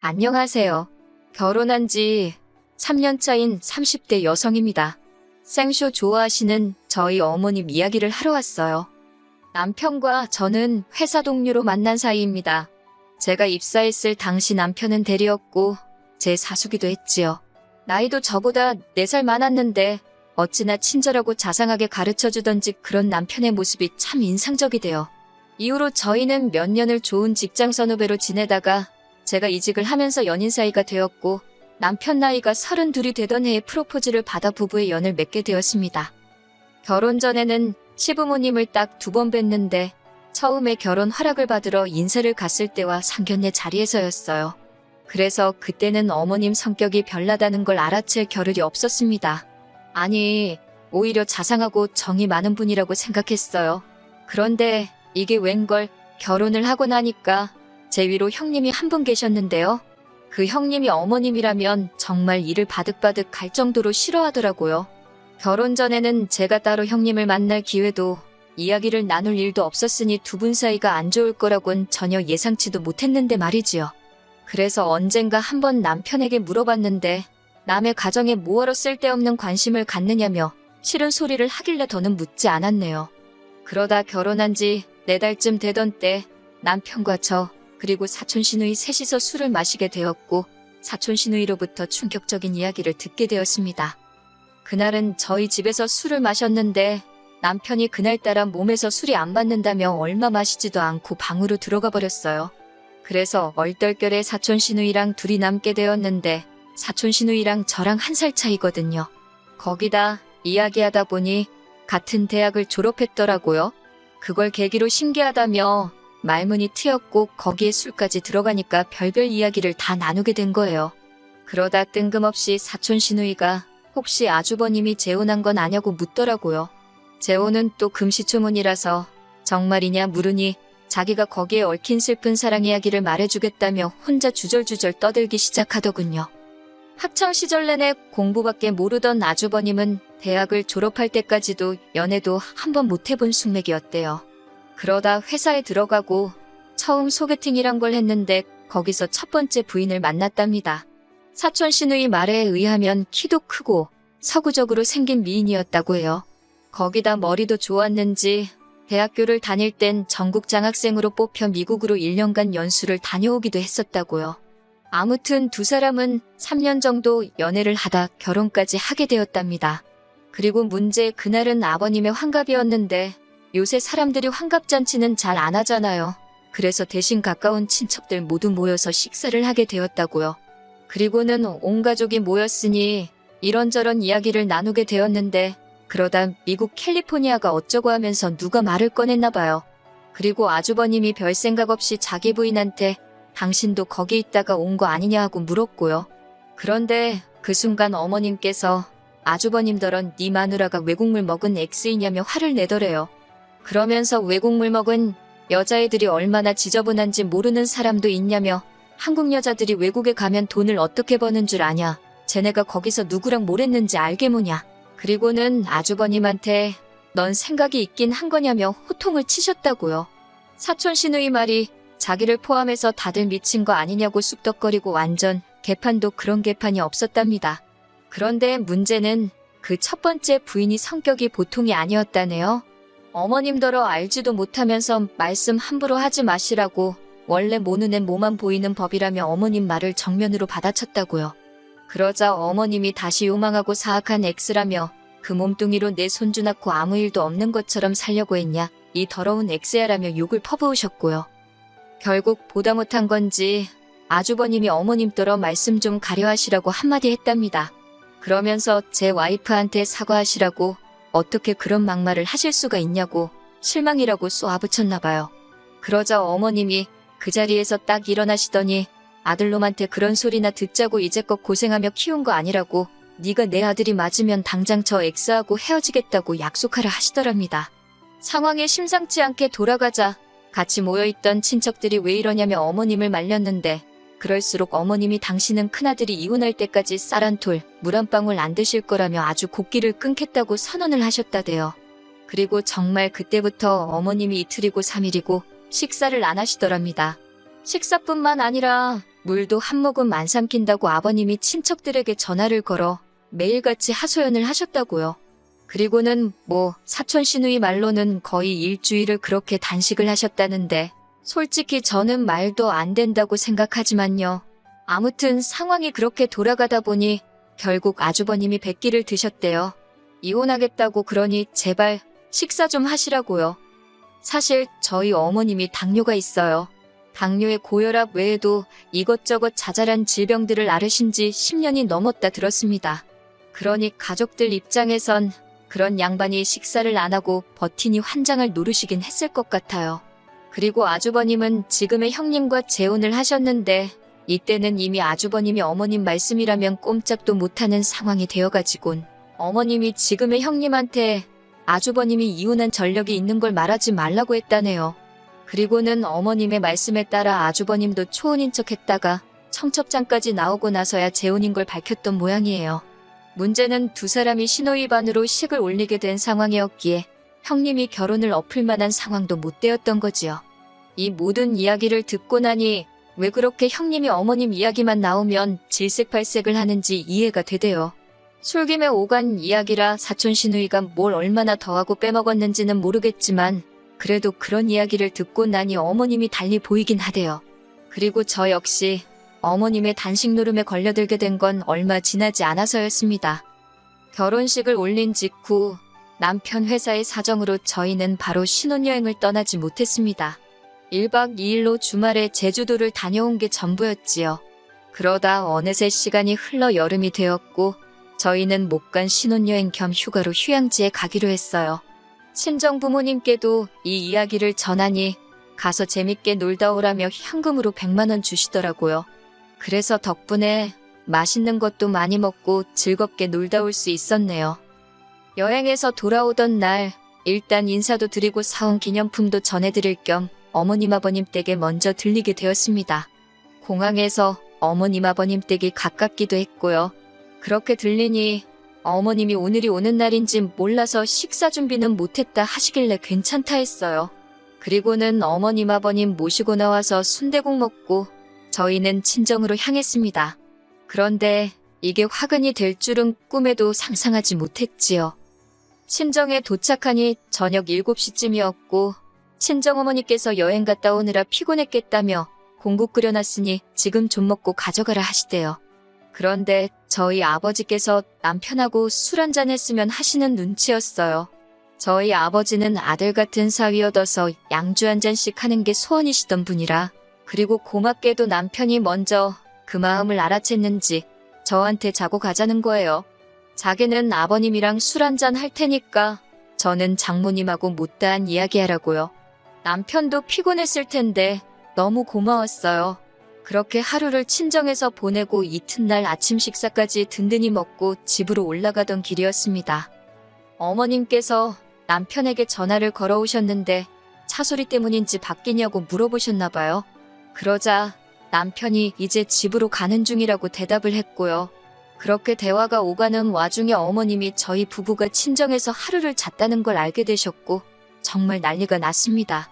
안녕하세요. 결혼한 지 3년 차인 30대 여성입니다. 생쇼 좋아하시는 저희 어머님 이야기를 하러 왔어요. 남편과 저는 회사 동료로 만난 사이입니다. 제가 입사했을 당시 남편은 대리였고 제 사수기도 했지요. 나이도 저보다 4살 많았는데 어찌나 친절하고 자상하게 가르쳐주던지 그런 남편의 모습이 참 인상적이대요. 이후로 저희는 몇 년을 좋은 직장 선후배로 지내다가 제가 이직을 하면서 연인 사이가 되었고 남편 나이가 32이 되던 해에 프로포즈를 받아 부부의 연을 맺게 되었습니다. 결혼 전에는 시부모님을 딱 2번 뵀는데 처음에 결혼 허락을 받으러 인사를 갔을 때와 상견례 자리에서였어요. 그래서 그때는 어머님 성격이 별나다는 걸 알아챌 겨를이 없었습니다. 아니, 오히려 자상하고 정이 많은 분이라고 생각했어요. 그런데 이게 웬걸 결혼을 하고 나니까 제 위로 형님이 한 분 계셨는데요. 그 형님이 어머님이라면 정말 이를 바득바득 갈 정도로 싫어하더라고요. 결혼 전에는 제가 따로 형님을 만날 기회도 이야기를 나눌 일도 없었으니 두 분 사이가 안 좋을 거라곤 전혀 예상치도 못했는데 말이지요. 그래서 언젠가 한번 남편에게 물어봤는데 남의 가정에 뭐하러 쓸데없는 관심을 갖느냐며 싫은 소리를 하길래 더는 묻지 않았네요. 그러다 결혼한 지 4달쯤 되던 때 남편과 저 그리고 사촌 시누이 셋이서 술을 마시게 되었고 사촌 시누이로부터 충격적인 이야기를 듣게 되었습니다. 그날은 저희 집에서 술을 마셨는데 남편이 그날따라 몸에서 술이 안 받는다며 얼마 마시지도 않고 방으로 들어가 버렸어요. 그래서 얼떨결에 사촌 시누이랑 둘이 남게 되었는데 사촌 시누이랑 저랑 1살 차이거든요. 거기다 이야기하다 보니 같은 대학을 졸업했더라고요. 그걸 계기로 신기하다며 말문이 트였고 거기에 술까지 들어가니까 별별 이야기를 다 나누게 된 거예요. 그러다 뜬금없이 사촌 시누이가 혹시 아주버님이 재혼한 건 아냐고 묻더라고요. 재혼은 또 금시초문이라서 정말이냐 물으니 자기가 거기에 얽힌 슬픈 사랑 이야기를 말해주겠다며 혼자 주절주절 떠들기 시작하더군요. 학창시절 내내 공부밖에 모르던 아주버님은 대학을 졸업할 때까지도 연애도 한 번 못 해본 숙맥이었대요. 그러다 회사에 들어가고 처음 소개팅이란 걸 했는데 거기서 첫 번째 부인을 만났답니다. 사촌 시누이 말에 의하면 키도 크고 서구적으로 생긴 미인이었다고 해요. 거기다 머리도 좋았는지 대학교를 다닐 땐 전국 장학생으로 뽑혀 미국으로 1년간 연수를 다녀오기도 했었다고요. 아무튼 두 사람은 3년 정도 연애를 하다 결혼까지 하게 되었답니다. 그리고 문제 그날은 아버님의 환갑이었는데 요새 사람들이 환갑잔치는 잘 안 하잖아요. 그래서 대신 가까운 친척들 모두 모여서 식사를 하게 되었다고요. 그리고는 온 가족이 모였으니 이런저런 이야기를 나누게 되었는데 그러다 미국 캘리포니아가 어쩌고 하면서 누가 말을 꺼냈나 봐요. 그리고 아주버님이 별 생각 없이 자기 부인한테 당신도 거기 있다가 온 거 아니냐 하고 물었고요. 그런데 그 순간 어머님께서 아주버님더런 네 마누라가 외국물 먹은 X이냐며 화를 내더래요. 그러면서 외국물 먹은 여자애들이 얼마나 지저분한지 모르는 사람도 있냐며 한국 여자들이 외국에 가면 돈을 어떻게 버는 줄 아냐. 쟤네가 거기서 누구랑 뭘 했는지 알게 뭐냐. 그리고는 아주버님한테 넌 생각이 있긴 한 거냐며 호통을 치셨다고요. 사촌 시누이 말이 자기를 포함해서 다들 미친 거 아니냐고 쑥덕거리고 완전 개판도 그런 개판이 없었답니다. 그런데 문제는 그 첫 번째 부인이 성격이 보통이 아니었다네요. 어머님더러 알지도 못하면서 말씀 함부로 하지 마시라고 원래 모는 애 모만 보이는 법이라며 어머님 말을 정면으로 받아쳤다고요. 그러자 어머님이 다시 요망하고 사악한 X라며 그 몸뚱이로 내 손주 낳고 아무 일도 없는 것처럼 살려고 했냐 이 더러운 X야라며 욕을 퍼부으셨고요. 결국 보다 못한 건지 아주버님이 어머님더러 말씀 좀 가려하시라고 한마디 했답니다. 그러면서 제 와이프한테 사과하시라고 어떻게 그런 막말을 하실 수가 있냐고 실망이라고 쏘아붙였나 봐요. 그러자 어머님이 그 자리에서 딱 일어나시더니 아들놈한테 그런 소리나 듣자고 이제껏 고생하며 키운 거 아니라고 네가 내 아들이 맞으면 당장 저 X하고 헤어지겠다고 약속하라 하시더랍니다. 상황이 심상치 않게 돌아가자 같이 모여있던 친척들이 왜 이러냐며 어머님을 말렸는데 그럴수록 어머님이 당신은 큰아들이 이혼할 때까지 쌀 한 톨, 물 한 방울 안 드실 거라며 아주 곡기를 끊겠다고 선언을 하셨다대요. 그리고 정말 그때부터 어머님이 이틀이고 3일이고 식사를 안 하시더랍니다. 식사뿐만 아니라 물도 한 모금 안 삼킨다고 아버님이 친척들에게 전화를 걸어 매일같이 하소연을 하셨다고요. 그리고는 사촌 시누이 말로는 거의 일주일을 그렇게 단식을 하셨다는데 솔직히 저는 말도 안 된다고 생각하지만요. 아무튼 상황이 그렇게 돌아가다 보니 결국 아주버님이 백기를 드셨대요. 이혼하겠다고 그러니 제발 식사 좀 하시라고요. 사실 저희 어머님이 당뇨가 있어요. 당뇨의 고혈압 외에도 이것저것 자잘한 질병들을 앓으신 지 10년이 넘었다 들었습니다. 그러니 가족들 입장에선 그런 양반이 식사를 안 하고 버티니 환장을 노르시긴 했을 것 같아요. 그리고 아주버님은 지금의 형님과 재혼을 하셨는데 이때는 이미 아주버님이 어머님 말씀이라면 꼼짝도 못하는 상황이 되어가지곤 어머님이 지금의 형님한테 아주버님이 이혼한 전력이 있는 걸 말하지 말라고 했다네요. 그리고는 어머님의 말씀에 따라 아주버님도 초혼인 척 했다가 청첩장까지 나오고 나서야 재혼인 걸 밝혔던 모양이에요. 문제는 두 사람이 신호위반으로 식을 올리게 된 상황이었기에 형님이 결혼을 엎을 만한 상황도 못 되었던 거지요. 이 모든 이야기를 듣고 나니 왜 그렇게 형님이 어머님 이야기만 나오면 질색팔색을 하는지 이해가 되대요. 술김에 오간 이야기라 사촌 시누이가 뭘 얼마나 더하고 빼먹었는지는 모르겠지만 그래도 그런 이야기를 듣고 나니 어머님이 달리 보이긴 하대요. 그리고 저 역시 어머님의 단식 노름에 걸려들게 된 건 얼마 지나지 않아서였습니다. 결혼식을 올린 직후 남편 회사의 사정으로 저희는 바로 신혼여행을 떠나지 못했습니다. 1박 2일로 주말에 제주도를 다녀온 게 전부였지요. 그러다 어느새 시간이 흘러 여름이 되었고 저희는 못 간 신혼여행 겸 휴가로 휴양지에 가기로 했어요. 친정 부모님께도 이 이야기를 전하니 가서 재밌게 놀다 오라며 현금으로 100만 원 주시더라고요. 그래서 덕분에 맛있는 것도 많이 먹고 즐겁게 놀다 올 수 있었네요. 여행에서 돌아오던 날 일단 인사도 드리고 사온 기념품도 전해드릴 겸 어머님 아버님 댁에 먼저 들리게 되었습니다. 공항에서 어머님 아버님 댁이 가깝기도 했고요. 그렇게 들리니 어머님이 오늘이 오는 날인지 몰라서 식사 준비는 못했다 하시길래 괜찮다 했어요. 그리고는 어머님 아버님 모시고 나와서 순대국 먹고 저희는 친정으로 향했습니다. 그런데 이게 화근이 될 줄은 꿈에도 상상하지 못했지요. 친정에 도착하니 저녁 7시쯤이었고 친정어머니께서 여행 갔다 오느라 피곤했겠다며 공국 끓여놨으니 지금 좀 먹고 가져가라 하시대요. 그런데 저희 아버지께서 남편하고 술 한잔 했으면 하시는 눈치였어요. 저희 아버지는 아들 같은 사위 얻어서 양주 한 잔씩 하는 게 소원이시던 분이라 그리고 고맙게도 남편이 먼저 그 마음을 알아챘는지 저한테 자고 가자는 거예요. 자기는 아버님이랑 술 한잔 할 테니까 저는 장모님하고 못다한 이야기하라고요. 남편도 피곤했을 텐데 너무 고마웠어요. 그렇게 하루를 친정에서 보내고 이튿날 아침 식사까지 든든히 먹고 집으로 올라가던 길이었습니다. 어머님께서 남편에게 전화를 걸어오셨는데 차 소리 때문인지 바뀌냐고 물어보셨나 봐요. 그러자 남편이 이제 집으로 가는 중이라고 대답을 했고요. 그렇게 대화가 오가는 와중에 어머님이 저희 부부가 친정에서 하루를 잤다는 걸 알게 되셨고 정말 난리가 났습니다.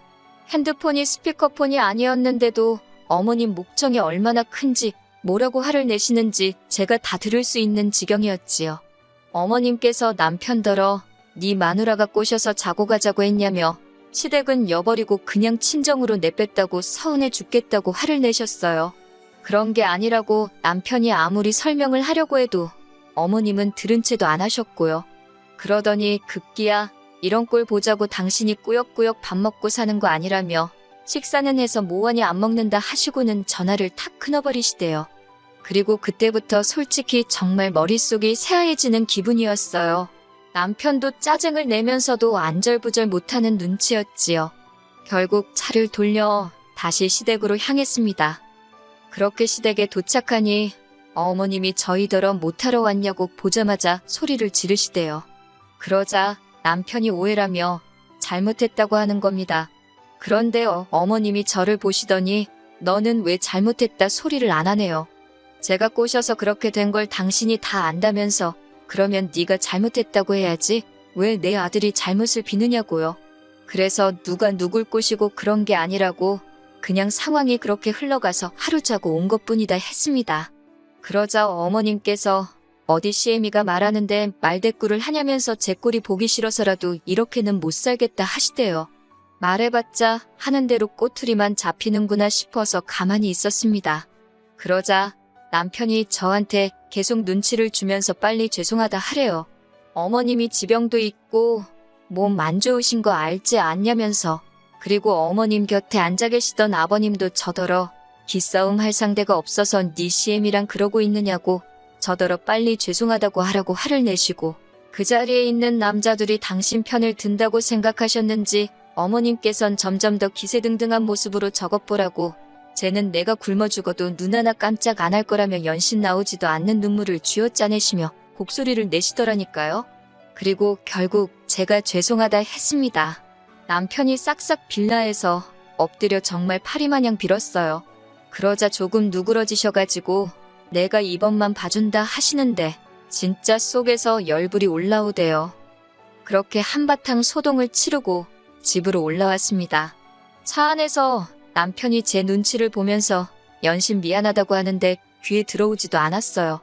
핸드폰이 스피커폰이 아니었는데도 어머님 목청이 얼마나 큰지 뭐라고 화를 내시는지 제가 다 들을 수 있는 지경이었지요. 어머님께서 남편더러 네 마누라가 꼬셔서 자고 가자고 했냐며 시댁은 여버리고 그냥 친정으로 내뺐다고 서운해 죽겠다고 화를 내셨어요. 그런 게 아니라고 남편이 아무리 설명을 하려고 해도 어머님은 들은 채도 안 하셨고요. 그러더니 급기야 이런 꼴 보자고 당신이 꾸역꾸역 밥 먹고 사는 거 아니라며 식사는 해서 뭐하니 안 먹는다 하시고는 전화를 탁 끊어버리시대요. 그리고 그때부터 솔직히 정말 머릿속이 새하얘지는 기분이었어요. 남편도 짜증을 내면서도 안절부절 못하는 눈치였지요. 결국 차를 돌려 다시 시댁으로 향했습니다. 그렇게 시댁에 도착하니 어머님이 저희더러 못하러 왔냐고 보자마자 소리를 지르시대요. 그러자 남편이 오해라며 잘못했다고 하는 겁니다. 그런데 어머님이 저를 보시더니 너는 왜 잘못했다 소리를 안 하네요. 제가 꼬셔서 그렇게 된 걸 당신이 다 안다면서 그러면 네가 잘못했다고 해야지 왜 내 아들이 잘못을 비느냐고요. 그래서 누가 누굴 꼬시고 그런 게 아니라고 그냥 상황이 그렇게 흘러가서 하루 자고 온 것뿐이다 했습니다. 그러자 어머님께서 어디 시애미가 말하는데 말대꾸를 하냐면서 제 꼴이 보기 싫어서라도 이렇게는 못 살겠다 하시대요. 말해봤자 하는 대로 꼬투리만 잡히는구나 싶어서 가만히 있었습니다. 그러자 남편이 저한테 계속 눈치를 주면서 빨리 죄송하다 하래요. 어머님이 지병도 있고 몸 안 좋으신 거 알지 않냐면서. 그리고 어머님 곁에 앉아 계시던 아버님도 저더러 기싸움 할 상대가 없어서 네 시엠이랑 그러고 있느냐고 저더러 빨리 죄송하다고 하라고 화를 내시고, 그 자리에 있는 남자들이 당신 편을 든다고 생각하셨는지 어머님께선 점점 더 기세등등한 모습으로 저것보라고, 쟤는 내가 굶어 죽어도 눈 하나 깜짝 안 할 거라며 연신 나오지도 않는 눈물을 쥐어짜내시며 곡소리를 내시더라니까요. 그리고 결국 제가 죄송하다 했습니다. 남편이 싹싹 빌라에서 엎드려 정말 파리마냥 빌었어요. 그러자 조금 누그러지셔가지고 내가 이번만 봐준다 하시는데 진짜 속에서 열불이 올라오대요. 그렇게 한바탕 소동을 치르고 집으로 올라왔습니다. 차 안에서 남편이 제 눈치를 보면서 연신 미안하다고 하는데 귀에 들어오지도 않았어요.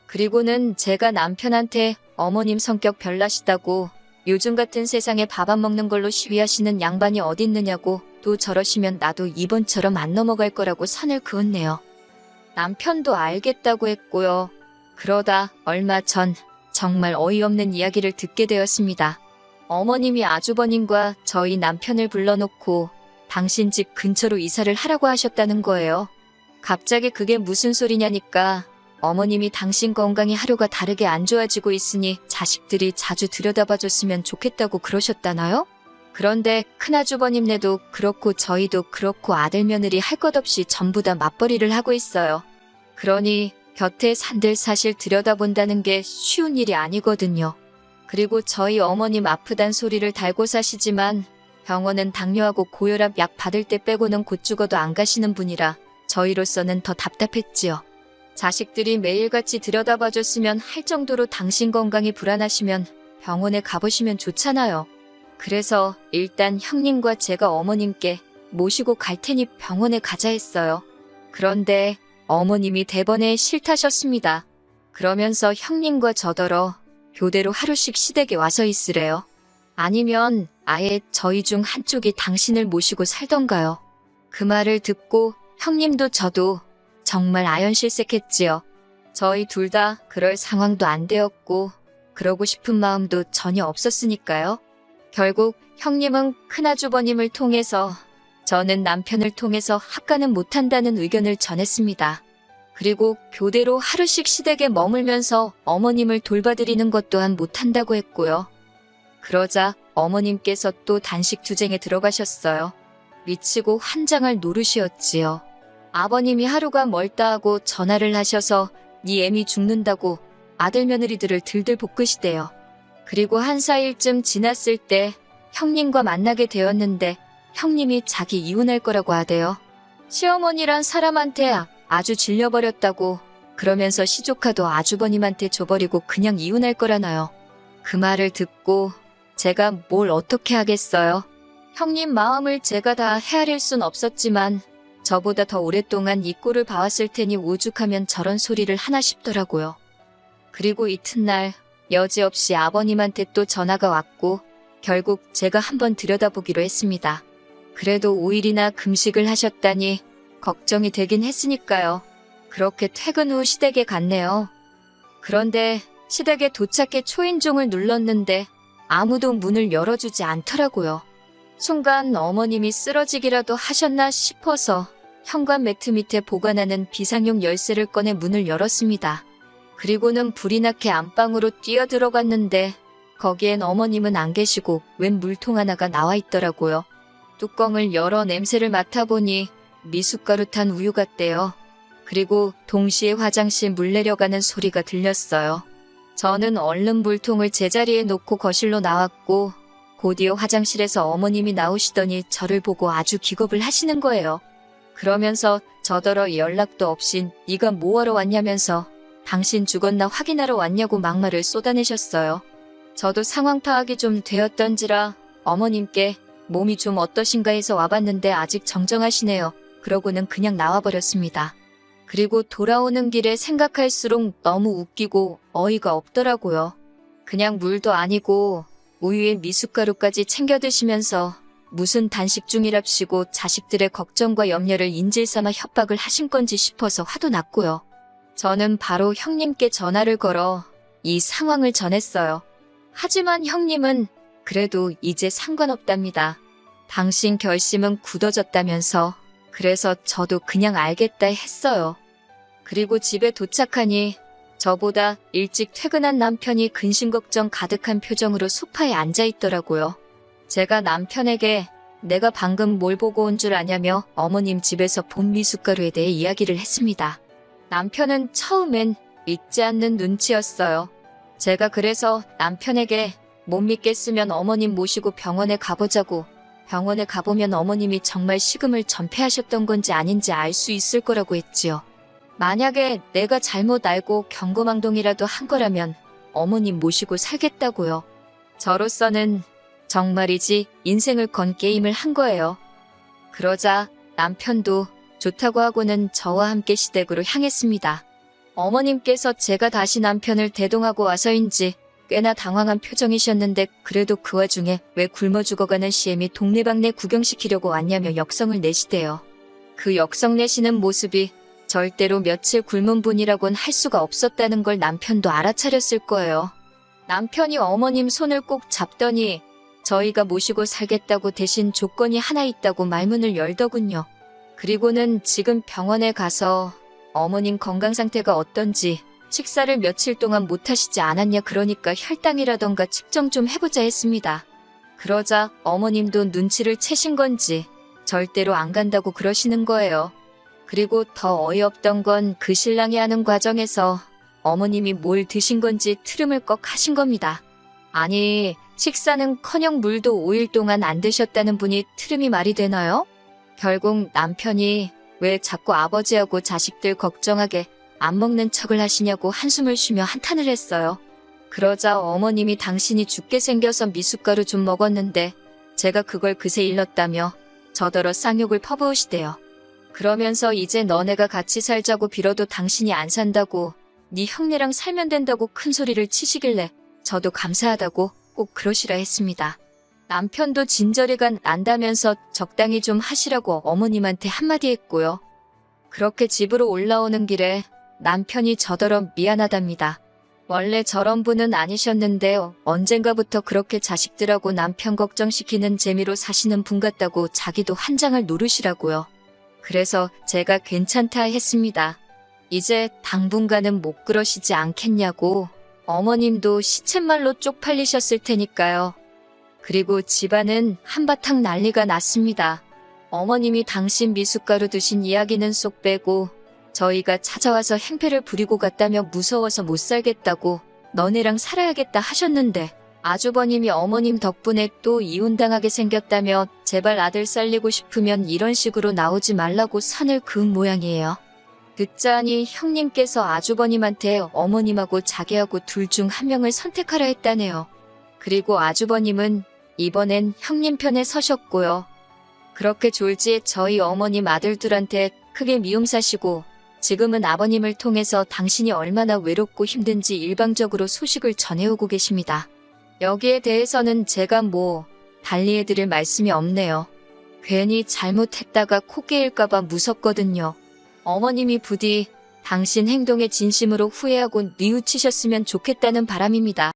그리고는 제가 남편한테 어머님 성격 별나시다고, 요즘 같은 세상에 밥 안 먹는 걸로 시위하시는 양반이 어딨느냐고, 또 저러시면 나도 이번처럼 안 넘어갈 거라고 선을 그었네요. 남편도 알겠다고 했고요. 그러다 얼마 전 정말 어이없는 이야기를 듣게 되었습니다. 어머님이 아주버님과 저희 남편을 불러놓고 당신 집 근처로 이사를 하라고 하셨다는 거예요. 갑자기 그게 무슨 소리냐니까 어머님이 당신 건강이 하루가 다르게 안 좋아지고 있으니 자식들이 자주 들여다봐줬으면 좋겠다고 그러셨다나요? 그런데 큰아주버님네도 그렇고 저희도 그렇고 아들 며느리 할 것 없이 전부 다 맞벌이를 하고 있어요. 그러니 곁에 산들 사실 들여다본다는 게 쉬운 일이 아니거든요. 그리고 저희 어머님 아프단 소리를 달고 사시지만 병원은 당뇨하고 고혈압 약 받을 때 빼고는 곧 죽어도 안 가시는 분이라 저희로서는 더 답답했지요. 자식들이 매일같이 들여다봐줬으면 할 정도로 당신 건강이 불안하시면 병원에 가보시면 좋잖아요. 그래서 일단 형님과 제가 어머님께 모시고 갈 테니 병원에 가자 했어요. 그런데 어머님이 대번에 싫다셨습니다. 그러면서 형님과 저더러 교대로 하루씩 시댁에 와서 있으래요. 아니면 아예 저희 중 한쪽이 당신을 모시고 살던가요. 그 말을 듣고 형님도 저도 정말 아연실색했지요. 저희 둘 다 그럴 상황도 안 되었고 그러고 싶은 마음도 전혀 없었으니까요. 결국 형님은 큰아주버님을 통해서, 저는 남편을 통해서 합가는 못한다는 의견을 전했습니다. 그리고 교대로 하루씩 시댁에 머물면서 어머님을 돌봐드리는 것 또한 못한다고 했고요. 그러자 어머님께서 또 단식 투쟁에 들어가셨어요. 미치고 환장할 노릇이었지요. 아버님이 하루가 멀다 하고 전화를 하셔서 네 애미 죽는다고 아들 며느리들을 들들 볶으시대요. 그리고 한 4일쯤 지났을 때 형님과 만나게 되었는데 형님이 자기 이혼할 거라고 하대요. 시어머니란 사람한테 아주 질려버렸다고, 그러면서 시조카도 아주버님한테 줘버리고 그냥 이혼할 거라나요. 그 말을 듣고 제가 뭘 어떻게 하겠어요. 형님 마음을 제가 다 헤아릴 순 없었지만 저보다 더 오랫동안 이 꼴을 봐왔을 테니 오죽하면 저런 소리를 하나 싶더라고요. 그리고 이튿날 여지없이 아버님한테 또 전화가 왔고 결국 제가 한번 들여다보기로 했습니다. 그래도 5일이나 금식을 하셨다니 걱정이 되긴 했으니까요. 그렇게 퇴근 후 시댁에 갔네요. 그런데 시댁에 도착해 초인종을 눌렀는데 아무도 문을 열어주지 않더라고요. 순간 어머님이 쓰러지기라도 하셨나 싶어서 현관 매트 밑에 보관하는 비상용 열쇠를 꺼내 문을 열었습니다. 그리고는 불이 나게 안방으로 뛰어들어갔는데 거기엔 어머님은 안 계시고 웬 물통 하나가 나와 있더라고요. 뚜껑을 열어 냄새를 맡아보니 미숫가루 탄 우유 같대요. 그리고 동시에 화장실 물 내려가는 소리가 들렸어요. 저는 얼른 물통을 제자리에 놓고 거실로 나왔고 곧이어 화장실에서 어머님이 나오시더니 저를 보고 아주 기겁을 하시는 거예요. 그러면서 저더러 연락도 없이 네가 뭐하러 왔냐면서 당신 죽었나 확인하러 왔냐고 막말을 쏟아내셨어요. 저도 상황 파악이 좀 되었던지라 어머님께 몸이 좀 어떠신가 해서 와봤는데 아직 정정하시네요. 그러고는 그냥 나와버렸습니다. 그리고 돌아오는 길에 생각할수록 너무 웃기고 어이가 없더라고요. 그냥 물도 아니고 우유에 미숫가루까지 챙겨 드시면서 무슨 단식 중이랍시고 자식들의 걱정과 염려를 인질삼아 협박을 하신 건지 싶어서 화도 났고요. 저는 바로 형님께 전화를 걸어 이 상황을 전했어요. 하지만 형님은 그래도 이제 상관없답니다. 당신 결심은 굳어졌다면서. 그래서 저도 그냥 알겠다 했어요. 그리고 집에 도착하니 저보다 일찍 퇴근한 남편이 근심걱정 가득한 표정으로 소파에 앉아 있더라고요. 제가 남편에게 내가 방금 뭘 보고 온 줄 아냐며 어머님 집에서 본 미숫가루에 대해 이야기를 했습니다. 남편은 처음엔 믿지 않는 눈치였어요. 제가 그래서 남편에게 못 믿겠으면 어머님 모시고 병원에 가보자고, 병원에 가보면 어머님이 정말 식음을 전폐하셨던 건지 아닌지 알 수 있을 거라고 했지요. 만약에 내가 잘못 알고 경고망동이라도 한 거라면 어머님 모시고 살겠다고요. 저로서는 정말이지 인생을 건 게임을 한 거예요. 그러자 남편도 좋다고 하고는 저와 함께 시댁으로 향했습니다. 어머님께서 제가 다시 남편을 대동하고 와서인지 꽤나 당황한 표정이셨는데 그래도 그 와중에 왜 굶어 죽어가는 시엠이 동네방네 구경시키려고 왔냐며 역성을 내시대요. 그 역성 내시는 모습이 절대로 며칠 굶은 분이라곤 할 수가 없었다는 걸 남편도 알아차렸을 거예요. 남편이 어머님 손을 꼭 잡더니 저희가 모시고 살겠다고 대신 조건이 하나 있다고 말문을 열더군요. 그리고는 지금 병원에 가서 어머님 건강 상태가 어떤지, 식사를 며칠 동안 못 하시지 않았냐, 그러니까 혈당이라던가 측정 좀 해보자 했습니다. 그러자 어머님도 눈치를 채신 건지 절대로 안 간다고 그러시는 거예요. 그리고 더 어이없던 건 그 신랑이 하는 과정에서 어머님이 뭘 드신 건지 트름을 꺽 하신 겁니다. 아니, 식사는커녕 물도 5일 동안 안 드셨다는 분이 트름이 말이 되나요? 결국 남편이 왜 자꾸 아버지하고 자식들 걱정하게 안 먹는 척을 하시냐고 한숨을 쉬며 한탄을 했어요. 그러자 어머님이 당신이 죽게 생겨서 미숫가루 좀 먹었는데 제가 그걸 그새 일렀다며 저더러 쌍욕을 퍼부으시대요. 그러면서 이제 너네가 같이 살자고 빌어도 당신이 안 산다고, 네 형네랑 살면 된다고 큰 소리를 치시길래 저도 감사하다고 꼭 그러시라 했습니다. 남편도 진저리가 난다면서 적당히 좀 하시라고 어머님한테 한마디 했고요. 그렇게 집으로 올라오는 길에 남편이 저더러 미안하답니다. 원래 저런 분은 아니셨는데 언젠가부터 그렇게 자식들하고 남편 걱정시키는 재미로 사시는 분 같다고 자기도 한 장을 노르시라고요. 그래서 제가 괜찮다 했습니다. 이제 당분간은 못 그러시지 않겠냐고. 어머님도 시쳇말로 쪽팔리셨을 테니까요. 그리고 집안은 한바탕 난리가 났습니다. 어머님이 당신 미숫가루 드신 이야기는 쏙 빼고 저희가 찾아와서 행패를 부리고 갔다며 무서워서 못 살겠다고, 너네랑 살아야겠다 하셨는데 아주버님이 어머님 덕분에 또 이혼당하게 생겼다며 제발 아들 살리고 싶으면 이런 식으로 나오지 말라고 선을 그은 모양이에요. 듣자니 형님께서 아주버님한테 어머님하고 자기하고 둘 중 한 명을 선택하라 했다네요. 그리고 아주버님은 이번엔 형님 편에 서셨고요. 그렇게 졸지에 저희 어머님 아들들한테 크게 미움 사시고 지금은 아버님을 통해서 당신이 얼마나 외롭고 힘든지 일방적으로 소식을 전해오고 계십니다. 여기에 대해서는 제가 달리 해드릴 말씀이 없네요. 괜히 잘못했다가 코 깨일까봐 무섭거든요. 어머님이 부디 당신 행동에 진심으로 후회하고 뉘우치셨으면 좋겠다는 바람입니다.